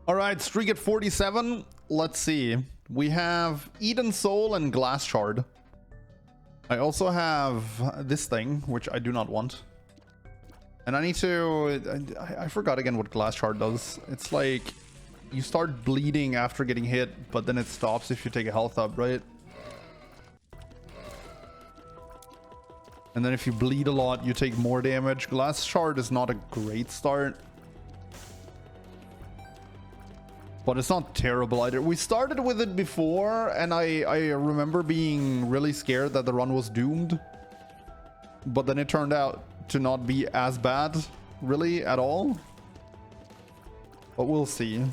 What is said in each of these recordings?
All right, streak at 47. Let's see. We have Eden Soul and Glass Shard. I also have this thing, which I do not want. And I need to... I forgot again what Glass Shard does. It's like you start bleeding after getting hit, but then it stops if you take a health up, right? And then if you bleed a lot, you take more damage. Glass Shard is not a great start. But it's not terrible either. We started with it before, and I remember being really scared that the run was doomed. But then it turned out to not be as bad, really, at all. But we'll see.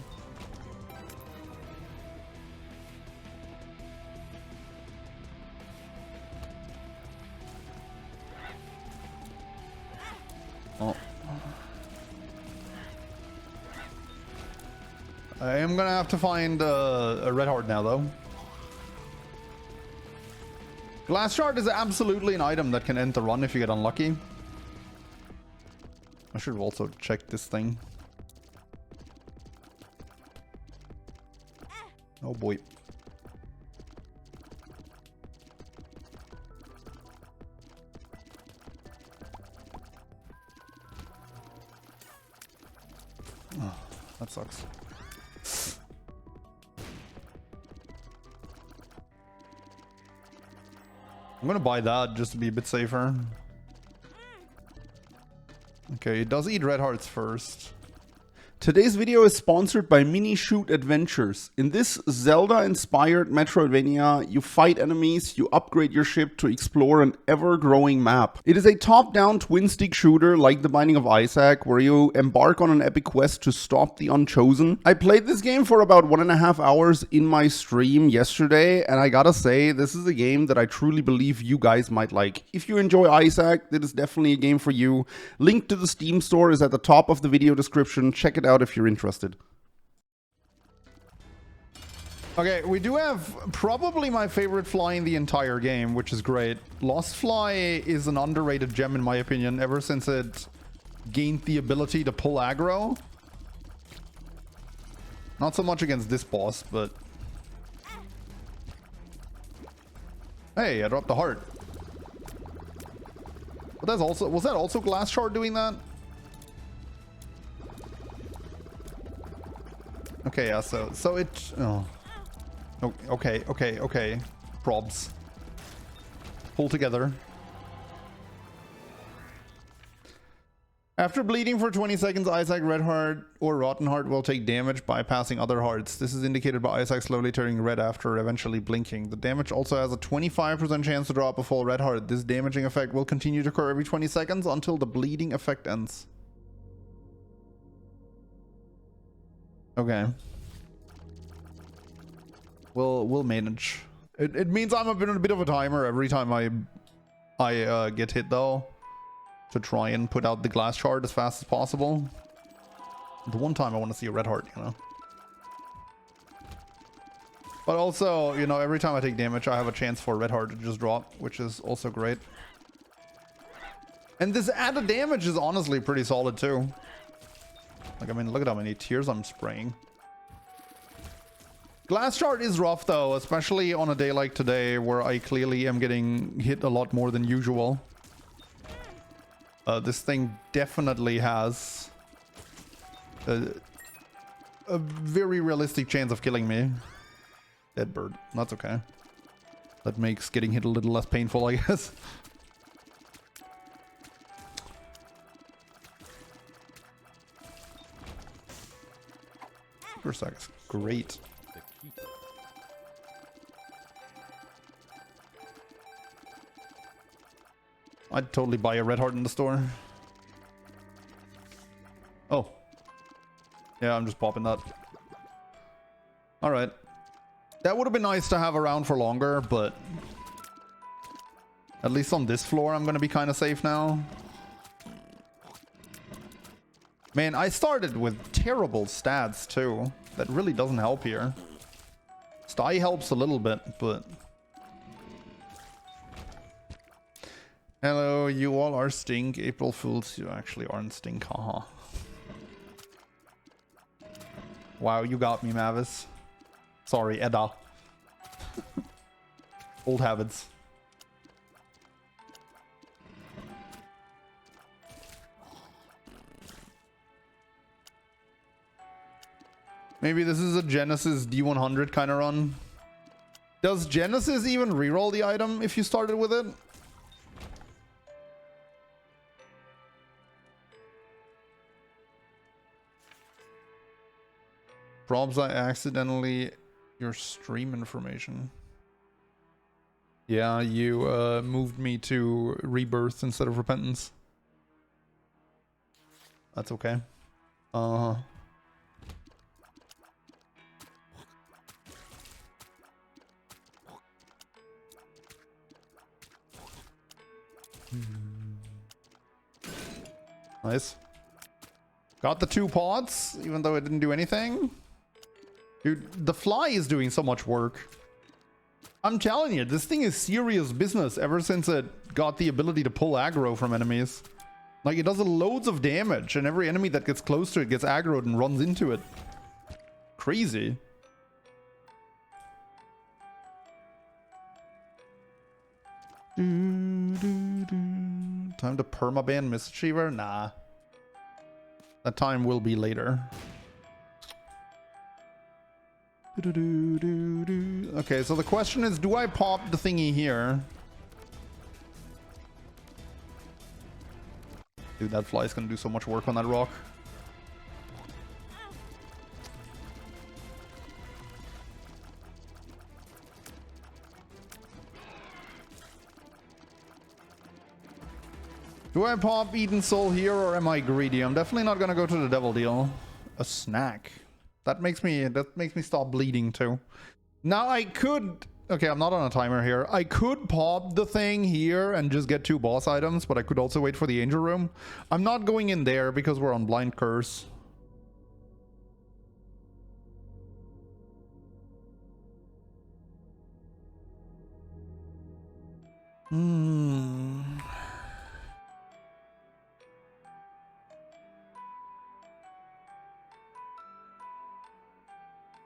Oh. I am gonna have to find a red heart now, though. Glass Shard is absolutely an item that can end the run if you get unlucky. I should also check this thing. Oh boy. Oh, that sucks. I'm gonna buy that just to be a bit safer. Okay, it does eat red hearts first. Today's video is sponsored by Mini Shoot Adventures. In this Zelda-inspired Metroidvania, you fight enemies, you upgrade your ship to explore an ever-growing map. It is a top-down twin-stick shooter like The Binding of Isaac, where you embark on an epic quest to stop the Unchosen. I played this game for about 1.5 hours in my stream yesterday, and I gotta say, this is a game that I truly believe you guys might like. If you enjoy Isaac, this is definitely a game for you. Link to the Steam store is at the top of the video description. Check it out if you're interested. Okay, we do have probably my favorite fly in the entire game, which is great. Lost Fly is an underrated gem in my opinion, ever since it gained the ability to pull aggro. Not so much against this boss, but... Hey, I dropped the heart. But that's also... Was that also Glass Shard doing that? Okay, yeah, so it... Oh. Okay. Probs. Pull together. After bleeding for 20 seconds, Isaac Red Heart or Rotten Heart will take damage, bypassing other hearts. This is indicated by Isaac slowly turning red after eventually blinking. The damage also has a 25% chance to drop a full red heart. This damaging effect will continue to occur every 20 seconds until the bleeding effect ends. Okay. We'll manage. It means I'm a bit of a timer every time I get hit though, to try and put out the Glass Shard as fast as possible. The one time I want to see a red heart, you know. But also, you know, every time I take damage, I have a chance for a red heart to just drop, which is also great. And this added damage is honestly pretty solid too. Like, I mean, look at how many tears I'm spraying. Glass Shard is rough though, especially on a day like today where I clearly am getting hit a lot more than usual. This thing definitely has a very realistic chance of killing me. Dead bird. That's okay. That makes getting hit a little less painful, I guess. Super sucks. Great. I'd totally buy a red heart in the store. Oh. Yeah, I'm just popping that. Alright. That would have been nice to have around for longer, but... At least on this floor, I'm gonna be kind of safe now. Man, I started with terrible stats, too. That really doesn't help here. Sty helps a little bit, but... Hello, you all are stink. April Fools, you actually aren't stink, haha. Wow, you got me, Mavis. Sorry, Edda. Old habits. Maybe this is a Genesis D100 kind of run. Does Genesis even reroll the item if you started with it? Probs, I accidentally... Your stream information. Yeah, you moved me to Rebirth instead of Repentance. That's okay. Nice. Got the 2 pods, even though it didn't do anything. Dude, the fly is doing so much work. I'm telling you, this thing is serious business ever since it got the ability to pull aggro from enemies. Like, it does loads of damage, and every enemy that gets close to it gets aggroed and runs into it. Crazy. Time to permaban Mistachiever? Nah. That time will be later. Okay, so the question is, do I pop the thingy here? Dude, that fly's gonna do so much work on that rock. Do I pop Eden Soul here, or am I greedy? I'm definitely not gonna go to the devil deal. A snack. That makes me stop bleeding too. Now I could... Okay, I'm not on a timer here. I could pop the thing here and just get 2 boss items, but I could also wait for the angel room. I'm not going in there because we're on blind curse.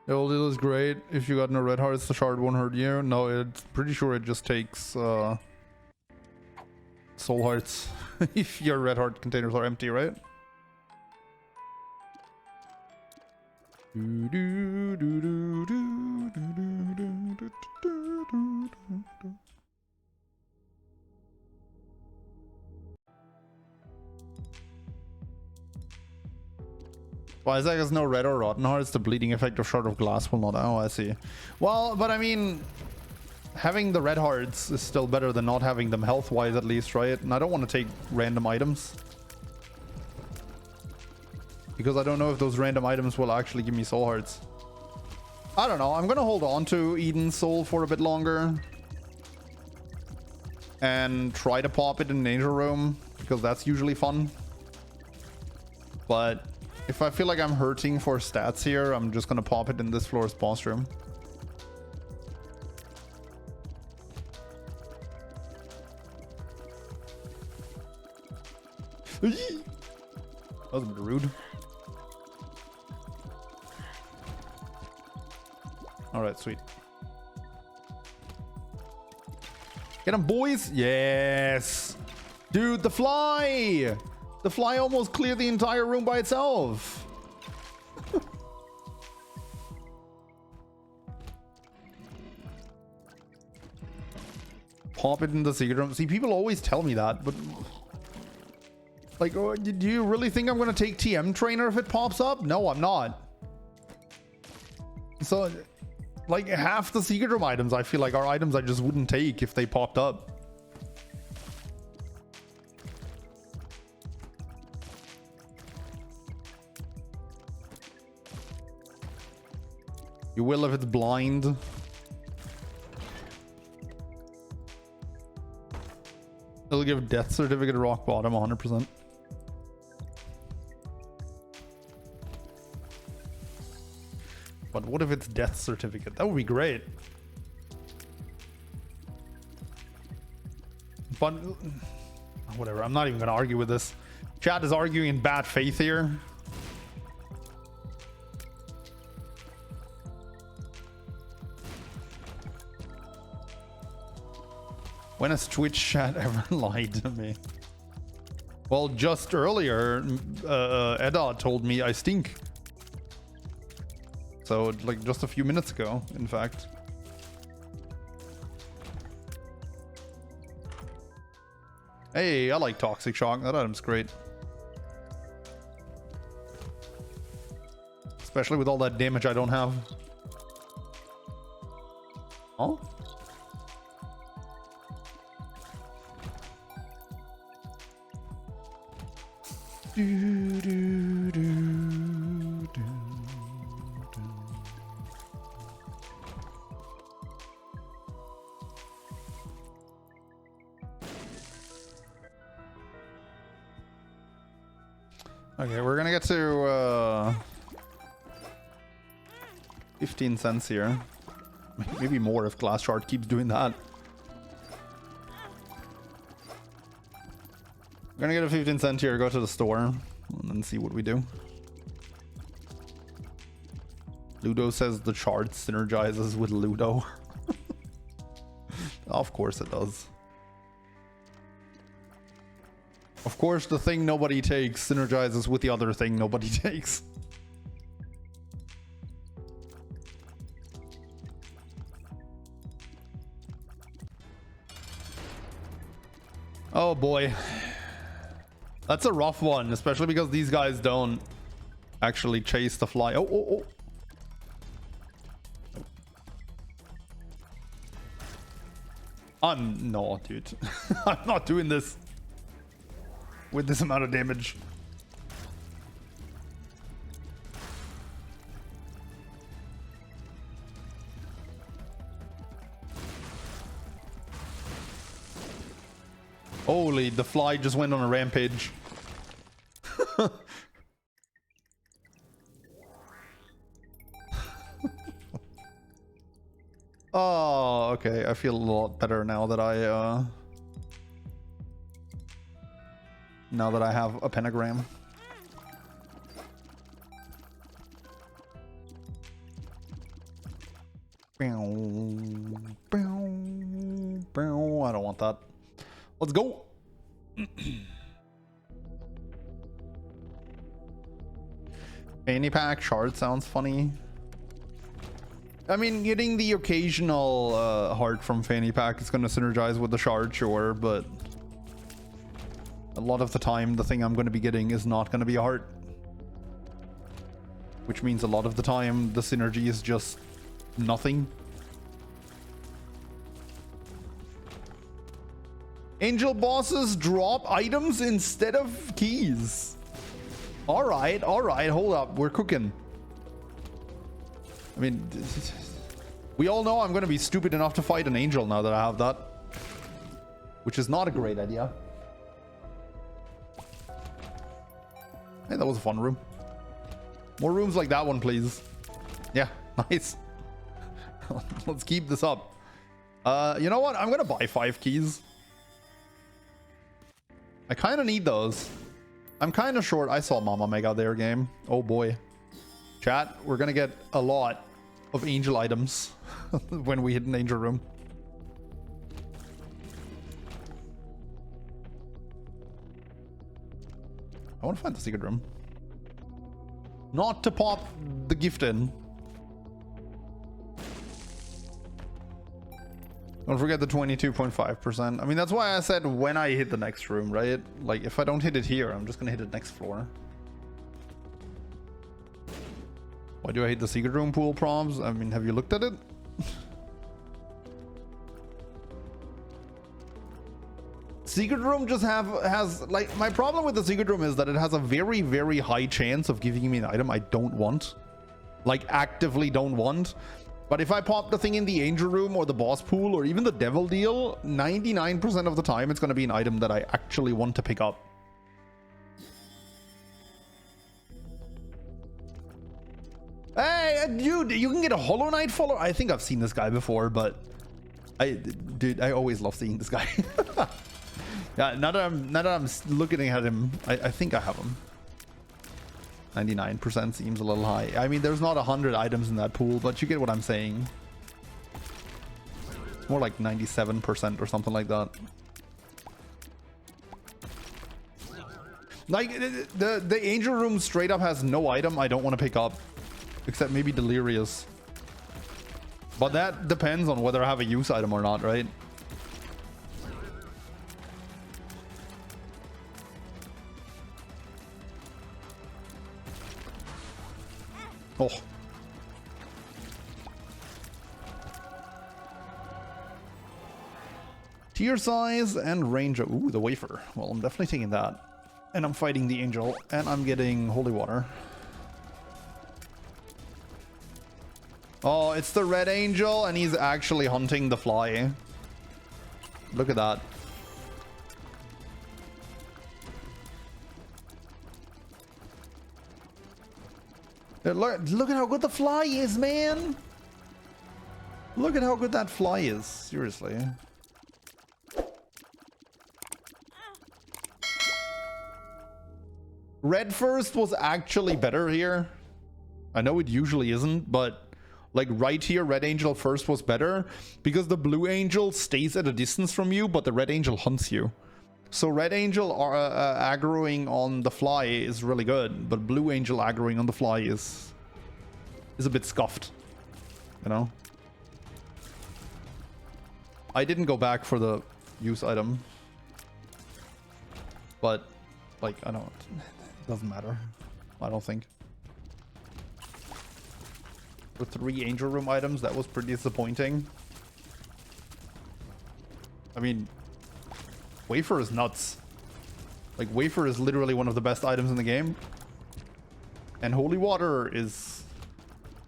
The old deal is great. If you got no red hearts, the shard won't hurt you. No, it's pretty sure it just takes soul hearts if your red heart containers are empty, right? Well, Isaac has no red or rotten hearts. The bleeding effect of Shard of Glass will not... Oh, I see. Well, but I mean, having the red hearts is still better than not having them health-wise at least, right? And I don't want to take random items. Because I don't know if those random items will actually give me soul hearts. I don't know. I'm going to hold on to Eden's Soul for a bit longer. And try to pop it in the Angel Room. Because that's usually fun. But... if I feel like I'm hurting for stats here, I'm just gonna pop it in this floor's boss room. That was a bit rude. Alright, sweet. Get him, boys! Yes! Dude, the fly! The fly almost cleared the entire room by itself. Pop it in the secret room. See, people always tell me that, but... like, oh, do you really think I'm going to take TM Trainer if it pops up? No, I'm not. So, like, half the secret room items, I feel like, are items I just wouldn't take if they popped up. You will if it's blind. It'll give death certificate rock bottom 100%. But what if it's death certificate? That would be great. But whatever, I'm not even gonna argue with this. Chat is arguing in bad faith here. When has Twitch chat ever lied to me? Well, just earlier, Edda told me I stink. So, like, just a few minutes ago, in fact. Hey, I like Toxic Shock. That item's great. Especially with all that damage I don't have. Oh? Okay, we're gonna get to 15 cents here. Maybe more if Glass Shard keeps doing that. We're gonna get a 15 cent here, go to the store, and then see what we do. Ludo says the shard synergizes with Ludo. Of course it does. Of course the thing nobody takes synergizes with the other thing nobody takes. Oh boy. That's a rough one, especially because these guys don't actually chase the fly. Oh. No, dude. I'm not doing this with this amount of damage. Holy, the fly just went on a rampage. Oh, okay. I feel a lot better now that I have a pentagram. I don't want that. Let's go. Fanny pack shard sounds funny. I mean, getting the occasional heart from fanny pack is going to synergize with the shard, sure, but a lot of the time the thing I'm going to be getting is not going to be a heart, which means a lot of the time the synergy is just nothing. Angel bosses drop items instead of keys. All right, hold up, we're cooking. I mean, we all know I'm going to be stupid enough to fight an angel now that I have that, which is not a great idea. Hey, that was a fun room. More rooms like that one, please. Yeah, nice. Let's keep this up. You know what? I'm going to buy 5 keys. I kind of need those. I'm kind of short. I saw Mama Mega there game. Oh boy. Chat, we're going to get a lot of angel items when we hit an angel room. I want to find the secret room. Not to pop the gift in. Don't forget the 22.5%. I mean, that's why I said when I hit the next room, right? Like, if I don't hit it here, I'm just gonna hit it next floor. Why do I hate the secret room pool proms? I mean, have you looked at it? Secret room just has like, my problem with the secret room is that it has a very, very high chance of giving me an item I don't want. Like, actively don't want. But if I pop the thing in the angel room or the boss pool or even the devil deal, 99% of the time it's going to be an item that I actually want to pick up. Hey, dude, you can get a Hollow Knight follower. I think I've seen this guy before, but dude, I always love seeing this guy. Yeah, now that I'm looking at him, I think I have him. 99% seems a little high. I mean, there's not 100 items in that pool, but you get what I'm saying. More like 97% or something like that. Like, the Angel Room straight up has no item I don't want to pick up. Except maybe Delirious. But that depends on whether I have a use item or not, right? Oh. Tier size and range. Ooh, the wafer. Well, I'm definitely taking that. And I'm fighting the angel. And I'm getting holy water. Oh, it's the red angel. And he's actually hunting the fly. Look at that. Look at how good the fly is, man. Look at how good that fly is. Seriously. Red first was actually better here. I know it usually isn't, but like right here, red angel first was better because the blue angel stays at a distance from you, but the red angel hunts you. So red angel aggroing on the fly is really good, but blue angel aggroing on the fly is a bit scuffed, you know? I didn't go back for the use item, but like, I don't, it doesn't matter, I don't think. For 3 Angel Room items, that was pretty disappointing. I mean, Wafer is nuts. Like, Wafer is literally one of the best items in the game. And Holy Water is...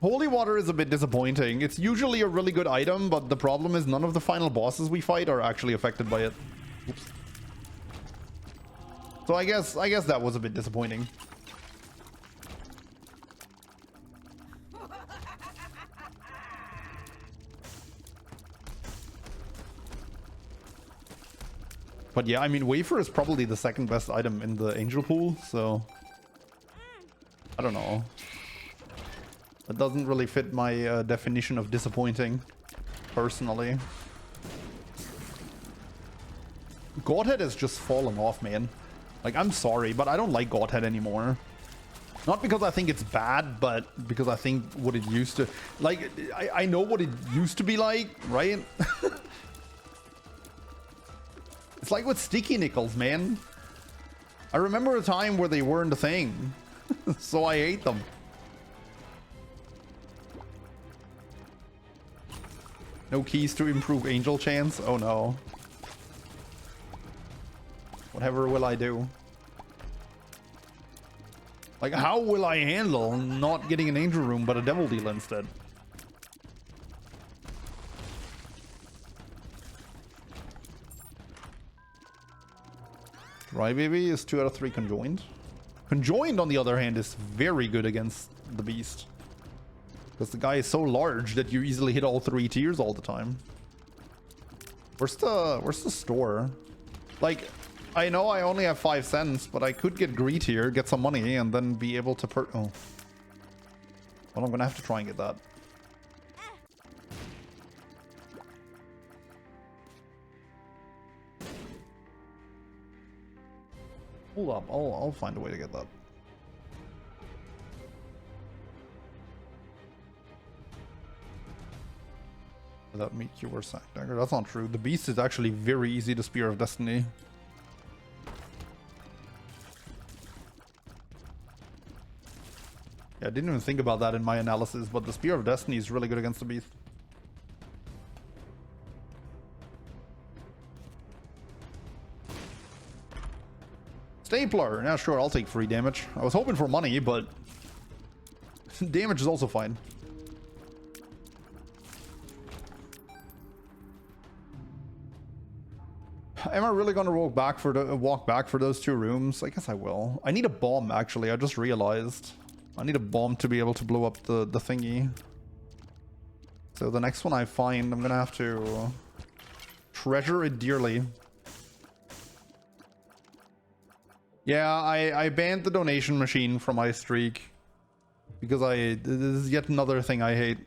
Holy Water is a bit disappointing. It's usually a really good item, but the problem is none of the final bosses we fight are actually affected by it. Oops. So I guess that was a bit disappointing. But yeah, I mean, Wafer is probably the second best item in the Angel Pool, so... I don't know. That doesn't really fit my definition of disappointing, personally. Godhead has just fallen off, man. Like, I'm sorry, but I don't like Godhead anymore. Not because I think it's bad, but because I think what it used to... Like, I know what it used to be like, right? It's like with sticky nickels, man. I remember a time where they weren't a thing. So I hate them. No keys to improve angel chance? Oh no. Whatever will I do? Like, how will I handle not getting an angel room but a devil deal instead? Crybaby is 2 out of 3 conjoined. Conjoined, on the other hand, is very good against the beast. Because the guy is so large that you easily hit all 3 tiers all the time. Where's the store? Like, I know I only have 5 cents, but I could get greed here, get some money, and then be able to oh. Well, I'm gonna have to try and get that. Hold up, I'll find a way to get that. Without meat cure sack dagger. That's not true. The beast is actually very easy to Spear of Destiny. Yeah, I didn't even think about that in my analysis, but the Spear of Destiny is really good against the beast. Stapler! Yeah, sure, I'll take free damage. I was hoping for money, but damage is also fine. Am I really gonna walk back for those 2 rooms? I guess I will. I need a bomb, actually. I just realized. I need a bomb to be able to blow up the thingy. So the next one I find, I'm gonna have to treasure it dearly. Yeah, I banned the donation machine from my streak. Because this is yet another thing I hate.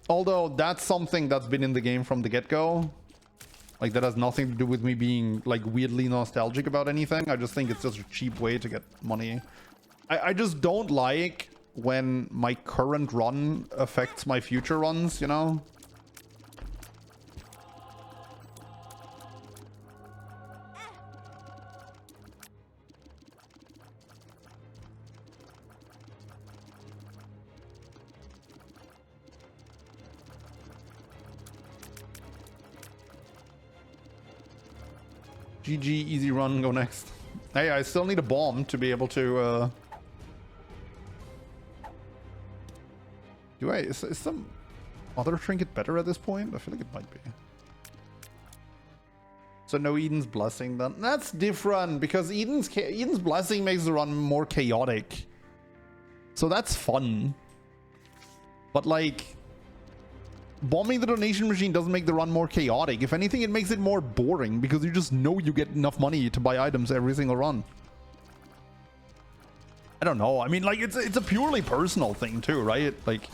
Although, that's something that's been in the game from the get-go. Like, that has nothing to do with me being, like, weirdly nostalgic about anything. I just think it's just a cheap way to get money. I just don't like when my current run affects my future runs, you know? GG, easy run, go next. Hey, I still need a bomb to be able to, is some other trinket better at this point? I feel like it might be. So no Eden's Blessing then? That's different, because Eden's Blessing makes the run more chaotic. So that's fun. But like, bombing the donation machine doesn't make the run more chaotic. If anything, it makes it more boring, because you just know you get enough money to buy items every single run. I don't know. I mean, like, it's a purely personal thing too, right? Like,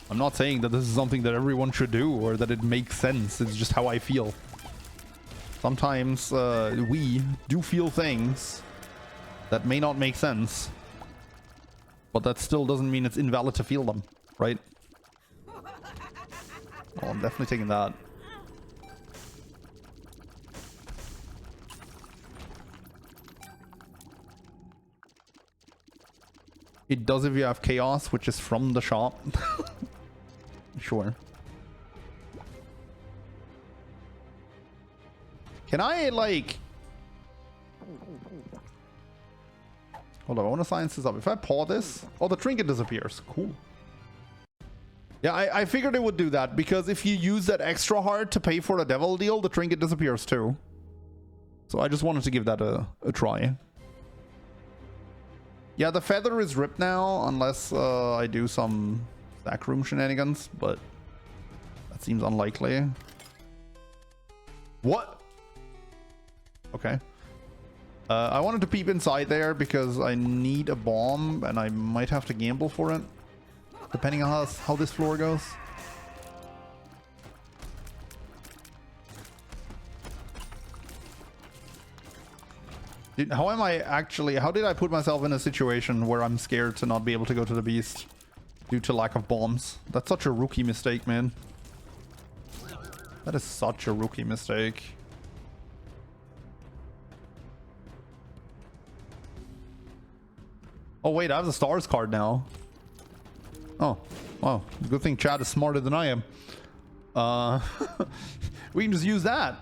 I'm not saying that this is something that everyone should do or that it makes sense. It's just how I feel. Sometimes we do feel things that may not make sense, but that still doesn't mean it's invalid to feel them, right? Oh, I'm definitely taking that. It does if you have chaos, which is from the shop. Sure. Can I, like... Hold on, I want to science this up. If I paw this... Oh, the trinket disappears. Cool. Yeah, I figured it would do that, because if you use that extra heart to pay for a devil deal, the trinket disappears too. So I just wanted to give that a try. Yeah, the feather is ripped now, unless I do some stack room shenanigans, but that seems unlikely. What? Okay. I wanted to peep inside there because I need a bomb, and I might have to gamble for it, depending on how this floor goes. Dude, how did I put myself in a situation where I'm scared to not be able to go to the beast due to lack of bombs? That's such a rookie mistake, man. That is such a rookie mistake. Oh wait, I have the stars card now. Oh, wow. Good thing Chad is smarter than I am. We can just use that.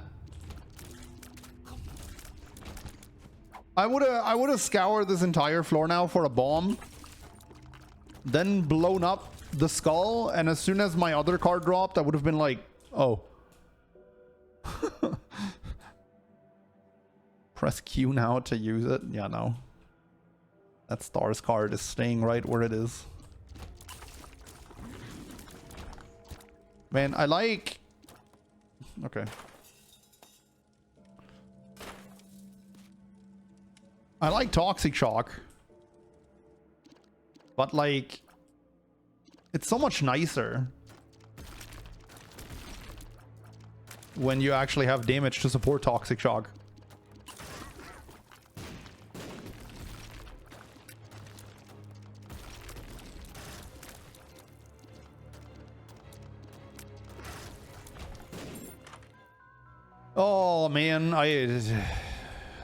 I would have scoured this entire floor now for a bomb, then blown up the skull, and as soon as my other card dropped, I would have been like, oh. Press Q now to use it. Yeah, no. That stars card is staying right where it is. Man, I like... Okay. I like Toxic Shock, but like, it's so much nicer when you actually have damage to support Toxic Shock. Oh man,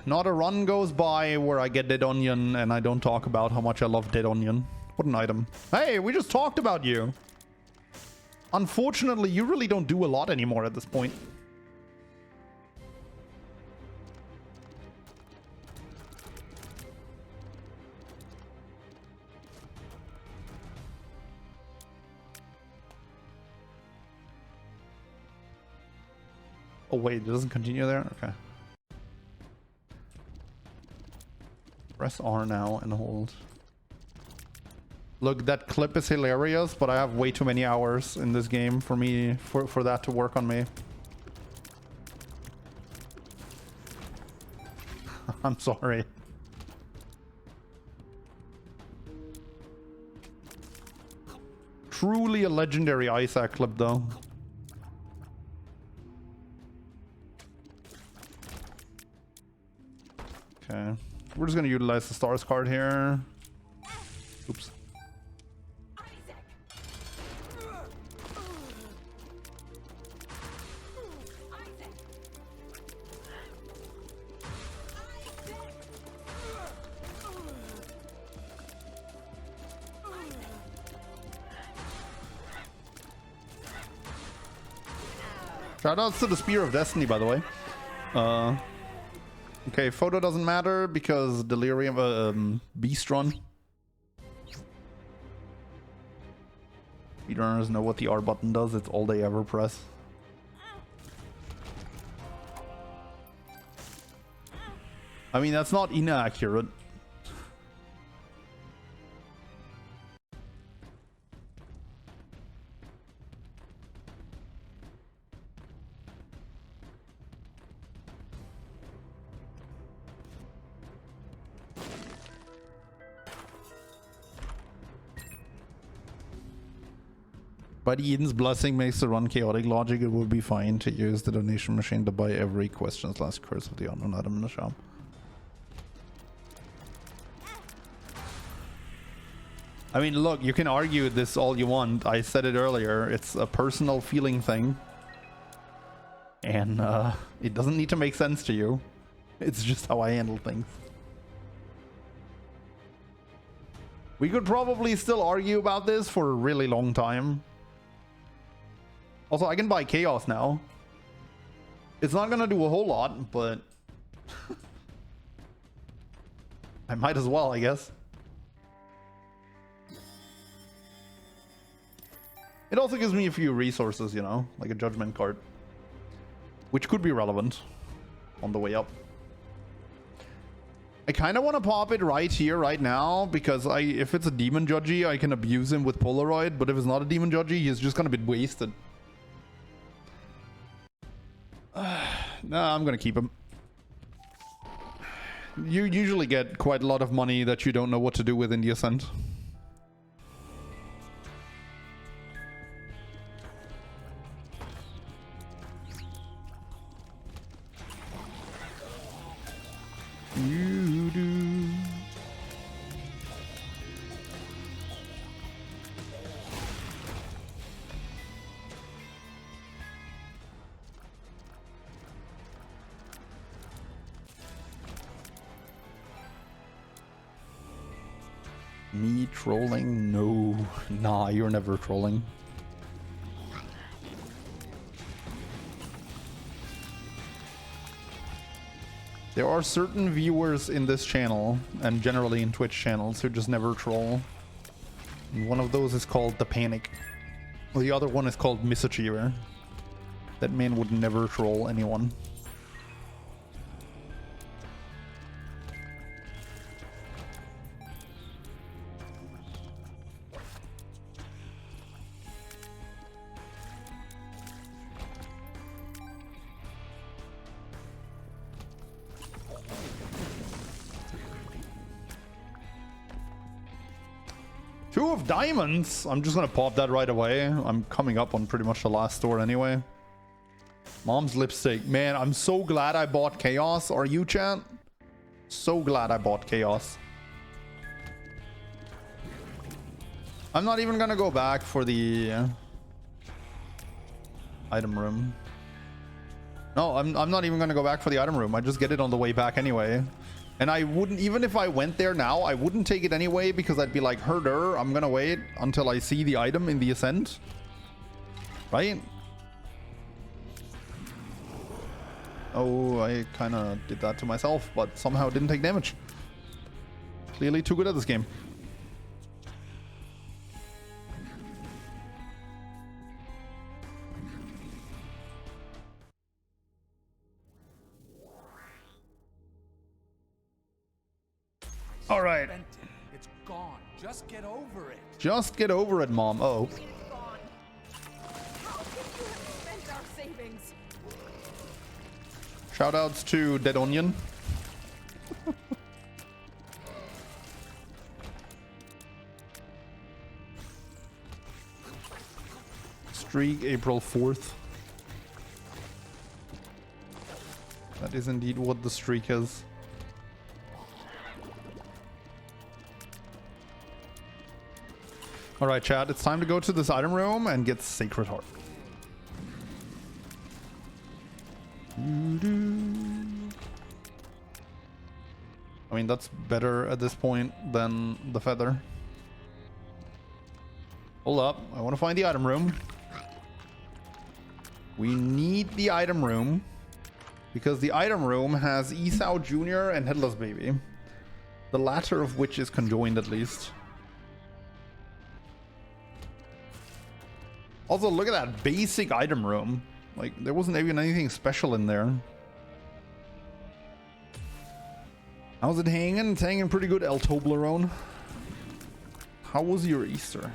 not a run goes by where I get Dead Onion and I don't talk about how much I love Dead Onion. What an item. Hey, we just talked about you. Unfortunately, you really don't do a lot anymore at this point. Oh wait, it doesn't continue there? Okay. Press R now and hold. Look, that clip is hilarious, but I have way too many hours in this game for me for that to work on me. I'm sorry. Truly a legendary Isaac clip though. Okay. We're just gonna utilize the stars card here. Oops. Shoutouts to the Spear of Destiny, by the way. Okay, photo doesn't matter because Delirium, Beast Run. Speedrunners know what the R button does, it's all they ever press. I mean, that's not inaccurate. Buddy Eden's blessing makes the run chaotic logic. It would be fine to use the donation machine to buy every question / curse of the unknown item in the shop. I mean, look, you can argue this all you want. I said it earlier. It's a personal feeling thing. And it doesn't need to make sense to you. It's just how I handle things. We could probably still argue about this for a really long time. Also, I can buy Chaos now. It's not gonna do a whole lot, but I might as well, I guess. It also gives me a few resources, you know, like a judgment card, which could be relevant on the way up. I kind of want to pop it right here, right now, because if it's a demon judgy, I can abuse him with Polaroid, but if it's not a demon judgy, he's just gonna be wasted. Nah, I'm gonna keep him. You usually get quite a lot of money that you don't know what to do with in the Ascent. You do. Me trolling? No. Nah, you're never trolling. There are certain viewers in this channel, and generally in Twitch channels, who just never troll. And one of those is called The Panic. Well, the other one is called Misachiever. That man would never troll anyone. Two of diamonds. I'm just gonna pop that right away. I'm coming up on pretty much the last store anyway. Mom's lipstick. Man, I'm so glad I bought Chaos. Are you, chat? So glad I bought Chaos. I'm not even gonna go back for the item room. No, I'm not even gonna go back for the item room. I just get it on the way back anyway. And I wouldn't, even if I went there now, I wouldn't take it anyway because I'd be like, herder, I'm gonna wait until I see the item in the Ascent. Right? Oh, I kind of did that to myself, but somehow didn't take damage. Clearly too good at this game. All right. It's gone. Just get over it. Just get over it, Mom. Oh. How could you have spent our savings? Shoutouts to Dead Onion. Streak April 4th. That is indeed what the streak is. All right, chat. It's time to go to this item room and get Sacred Heart. I mean, that's better at this point than the feather. Hold up. I want to find the item room. We need the item room because the item room has Esau Jr. and Headless Baby. The latter of which is conjoined at least. Also, look at that basic item room. Like, there wasn't even anything special in there. How's it hanging? It's hanging pretty good, El Toblerone. How was your Easter?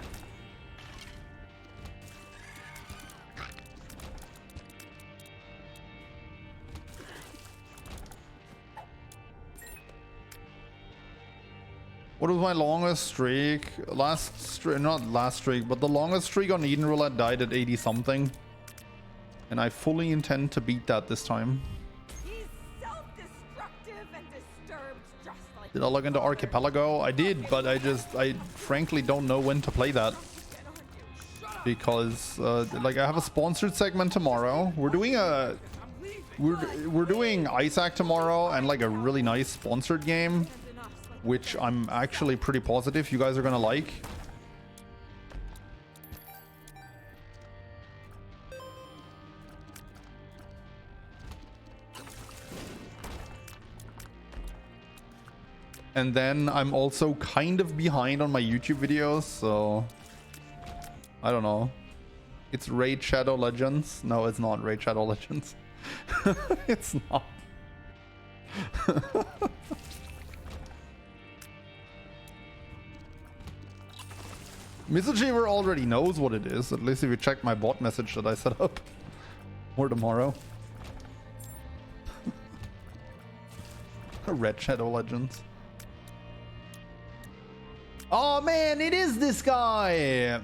What was my longest streak? Not last streak, but the longest streak on Eden Roulette died at 80 something. And I fully intend to beat that this time. He's self-destructive and disturbed just like Did I log into Archipelago? I did, but I frankly don't know when to play that. Because, like, I have a sponsored segment tomorrow. We're doing we're doing Isaac tomorrow and like a really nice sponsored game, which I'm actually pretty positive you guys are gonna like. And then I'm also kind of behind on my YouTube videos, so I don't know. It's Raid Shadow Legends. No, it's not Raid Shadow Legends. It's not. Misachiever already knows what it is, at least if you check my bot message that I set up. Or tomorrow. Red Shadow Legends. Oh man, it is this guy!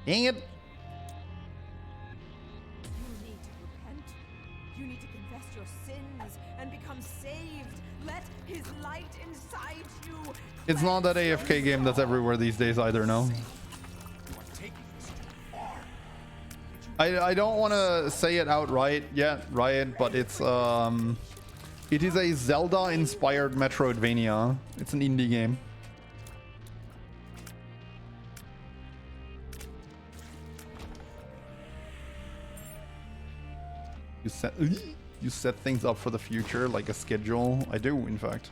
Dang it. You need to repent. You need to confess your sins and become saved. Let his light inside you. It's not that AFK game that's everywhere these days either, no? I don't want to say it outright yet, Riot, but it's it is a Zelda-inspired Metroidvania. It's an indie game. You set things up for the future, like a schedule. I do, in fact.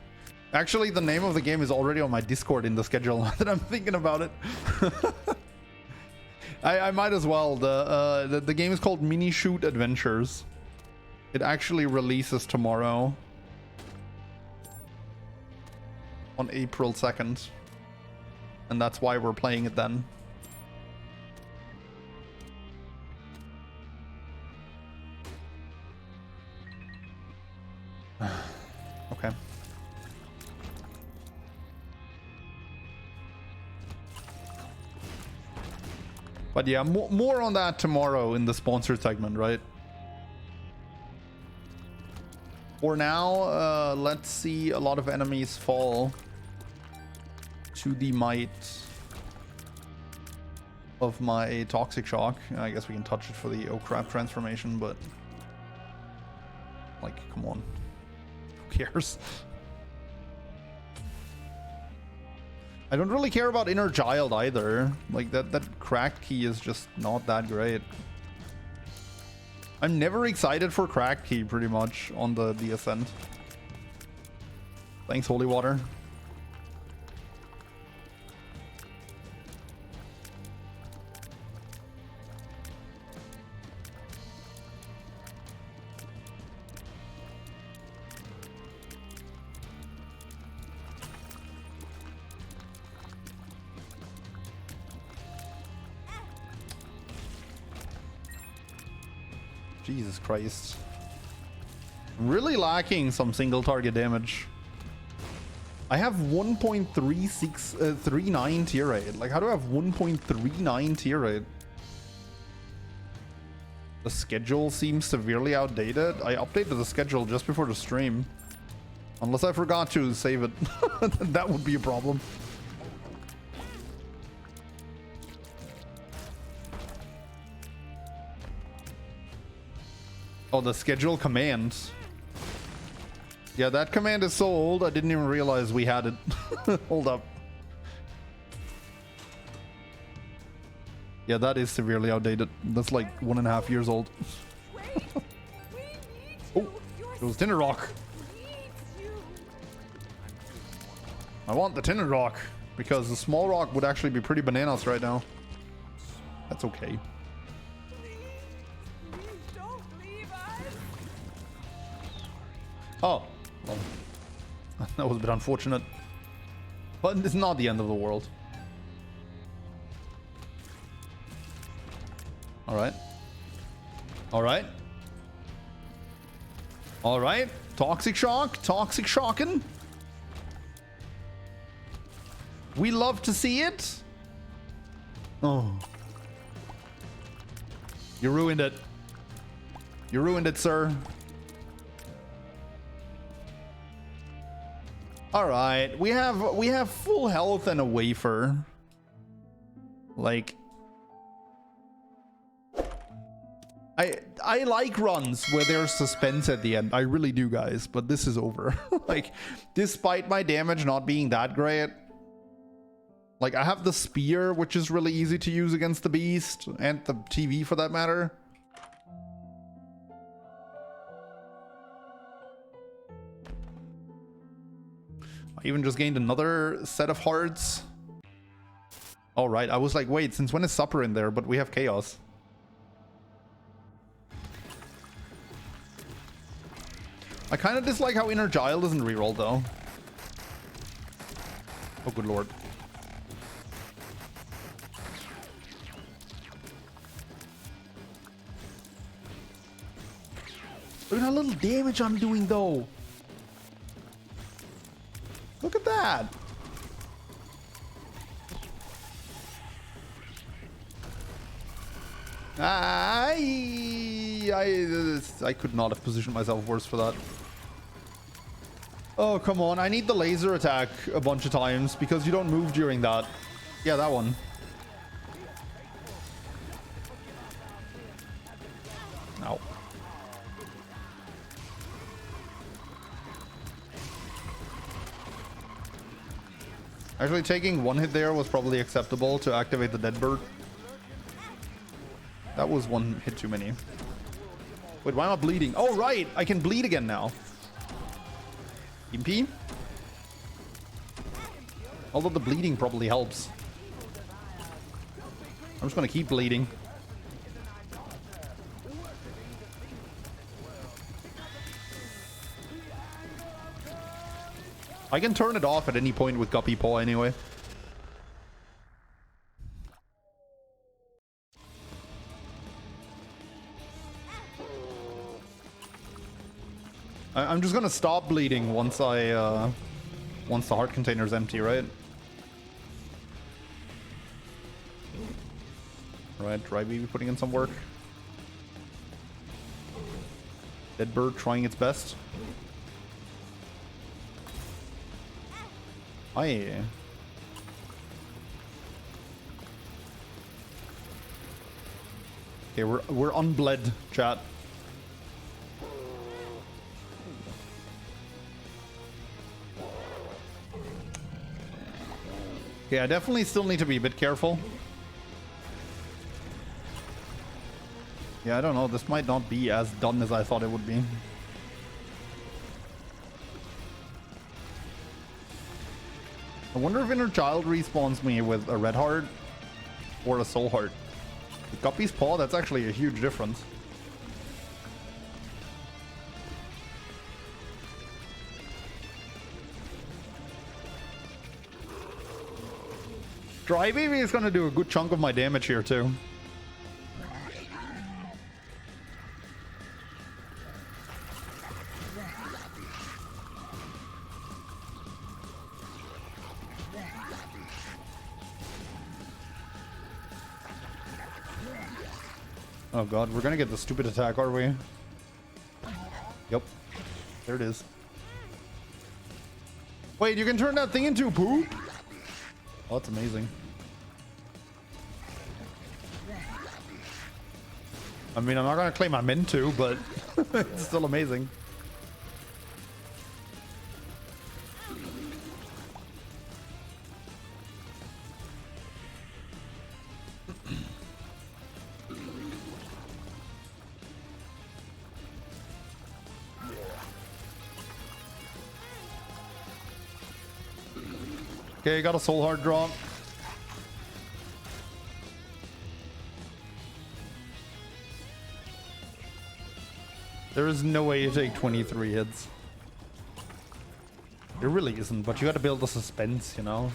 Actually, the name of the game is already on my Discord in the schedule now that I'm thinking about it. I might as well. The game is called Mini Shoot Adventures. It actually releases tomorrow on April 2nd. And that's why we're playing it then. Okay. But yeah, more on that tomorrow in the sponsored segment, right? For now, let's see a lot of enemies fall to the might of my Toxic Shock. I guess we can touch it for the oh crap transformation, but like, come on. Who cares? I don't really care about Inner Child either. Like, that cracked key is just not that great. I'm never excited for cracked key pretty much on the Ascent. Thanks, Holy Water. Jesus Christ. Really lacking some single target damage. I have 1.39 tier rate. Like, how do I have 1.39 tier rate? The schedule seems severely outdated. I updated the schedule just before the stream. Unless I forgot to save it. That would be a problem. Oh, the schedule command. Yeah, that command is so old, I didn't even realize we had it. Hold up. Yeah, that is severely outdated. That's like 1.5 years old. Wait! We need Oh, you! Your it was Tinner Rock. needs you! I want the Tinner Rock because the small rock would actually be pretty bananas right now. That's okay. Please don't leave us! Oh, well, that was a bit unfortunate. But it's not the end of the world. Alright. Alright. Alright. Toxic shock. Toxic shocking. We love to see it. Oh. You ruined it. You ruined it, sir. Alright. We have full health and a wafer. Like, I like runs where there's suspense at the end. I really do, guys. But this is over. Like, despite my damage not being that great. Like, I have the spear, which is really easy to use against the beast. And the TV, for that matter. I even just gained another set of hearts. All right, I was like, wait, since when is supper in there? But we have chaos. I kind of dislike how Inner Giles doesn't reroll, though. Oh, good lord. Look at how little damage I'm doing, though. Look at that. I could not have positioned myself worse for that. Oh, come on. I need the laser attack a bunch of times because you don't move during that. Yeah, that one. Ow. Actually, taking one hit there was probably acceptable to activate the dead bird. That was one hit too many. Wait, why am I bleeding? Oh, right! I can bleed again now. MP? Although the bleeding probably helps. I'm just gonna keep bleeding. I can turn it off at any point with Guppy Paw anyway. I'm just gonna stop bleeding once once the heart container's empty, right? Right, Dry Baby putting in some work. Dead Bird trying its best. Aye. Okay, we're unbled, chat. Okay, I definitely still need to be a bit careful. Yeah, I don't know. This might not be as done as I thought it would be. I wonder if Inner Child respawns me with a red heart or a soul heart. The Guppy's Paw, that's actually a huge difference. Dry Baby is going to do a good chunk of my damage here too. Oh god, we're gonna get the stupid attack, are we? Yep. There it is. Wait, you can turn that thing into poop? Oh, that's amazing. I mean, I'm not gonna claim I meant to, but it's still amazing. Okay, got a soul heart drop. There is no way you take 23 hits. There really isn't, but you gotta build the suspense, you know?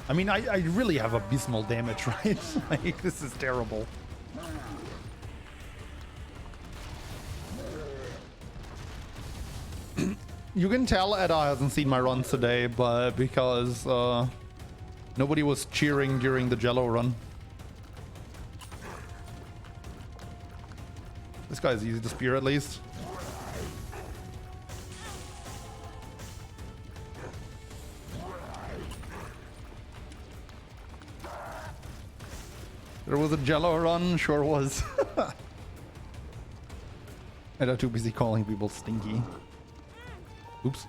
I mean, I really have abysmal damage, right? Like, this is terrible. You can tell Edda hasn't seen my runs today, but because nobody was cheering during the Jello run. This guy's easy to spear at least. There was a Jello run, sure was. Edda too busy calling people stinky. Oops.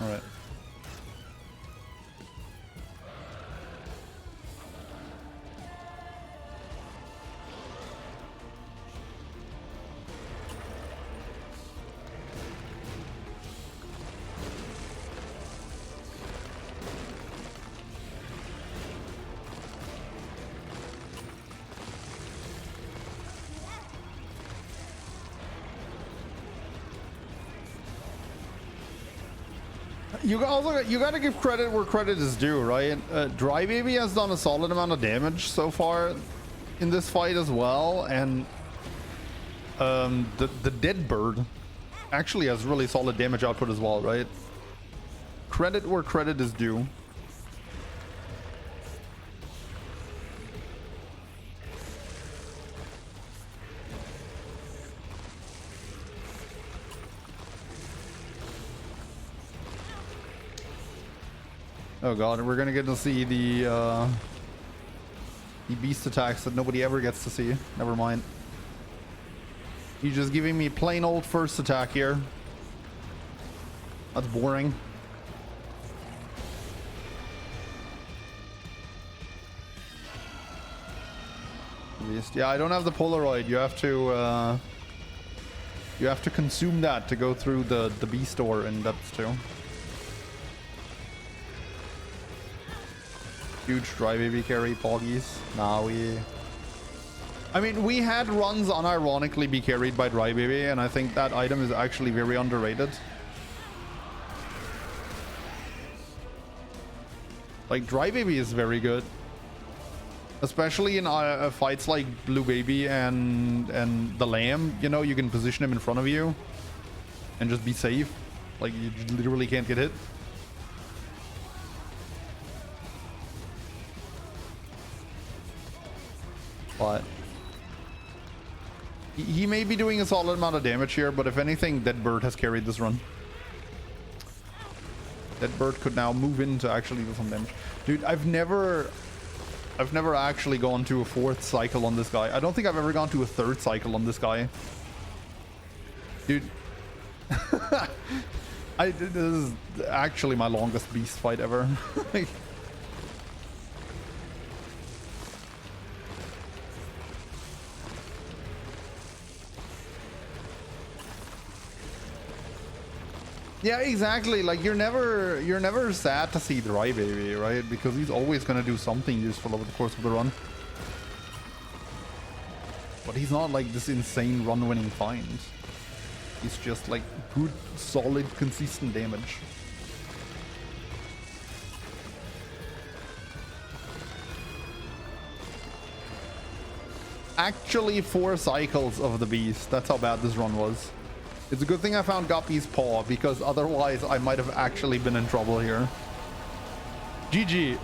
All right. You gotta give credit where credit is due, right? Dry Baby has done a solid amount of damage so far in this fight as well, and the Dead Bird actually has really solid damage output as well, right? Credit where credit is due. Oh god, we're gonna get to see the beast attacks that nobody ever gets to see. Never mind. He's just giving me plain old first attack here. That's boring. Beast. Yeah, I don't have the Polaroid. You have to consume that to go through the beast store in depth too. Huge Dry Baby carry, Poggies. Nah, I mean, we had runs unironically be carried by Dry Baby, and I think that item is actually very underrated. Like, Dry Baby is very good. Especially in fights like Blue Baby and the Lamb, you know, you can position him in front of you and just be safe. Like, you literally can't get hit. But he may be doing a solid amount of damage here, but if anything, Dead Bird has carried this run. Dead Bird could now move in to actually do some damage. Dude, I've never actually gone to a 4th cycle on this guy. I don't think I've ever gone to a 3rd cycle on this guy. Dude. This is actually my longest beast fight ever. Like, yeah, exactly. Like, you're never sad to see Dry Baby, right? Because he's always gonna do something useful over the course of the run. But he's not like this insane run-winning find. It's just like good, solid, consistent damage. Actually 4 cycles of the beast. That's how bad this run was. It's a good thing I found Guppy's paw, because otherwise I might have actually been in trouble here. GG.